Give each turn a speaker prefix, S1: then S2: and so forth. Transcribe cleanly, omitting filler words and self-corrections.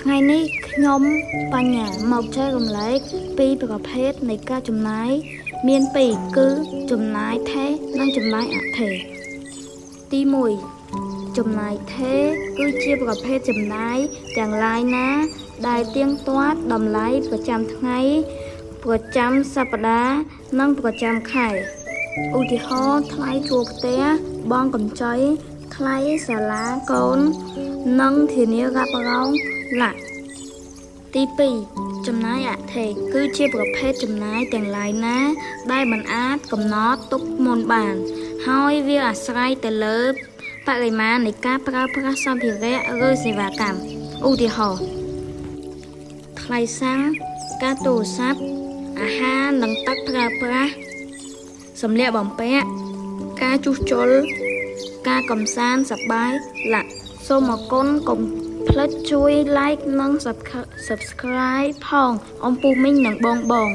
S1: ថ្ងៃនេះខ្ញុំបញ្ញាមកចែករំលែកពីប្រភេទនៃការចំណាយមានពីរគឺចំណាយថេរនិងចំណាយអថេរទី1ចំណាយថេរគឺជាប្រភេទចំណាយទាំងឡាយណាដែលទៀងទាត់តម្លៃប្រចាំថ្ងៃប្រចាំសប្តាហ៍និងប្រចាំខែឧទាហរណ៍ថ្លៃជួលផ្ទះបង់កម្ចីថ្លៃសាលាកូននិងធានារ៉ាប់រងឡាក់ទី2ចំណាយអថេរគឺជាប្រភេទចំណាយទាំងឡាយណាដែលមិនអាចកំណត់ទុកមុនបានហើយវាអាស្រ័យទៅលើបរិមាណនៃការប្រើប្រាស់សម្ភារៈឬសេវាកម្មឧទាហរណ៍ថ្លៃសាំងការទូរស័ព្ទអាហារនិងទឹកប្រើប្រាស់សម្លៀកបំពាក់ការជួសជុលការកម្សាន្តសប្បាយឡាក់សូមអរគុណកុំភ្លេចជួយ like និង subscribe ផងអំពូមីងនិងបង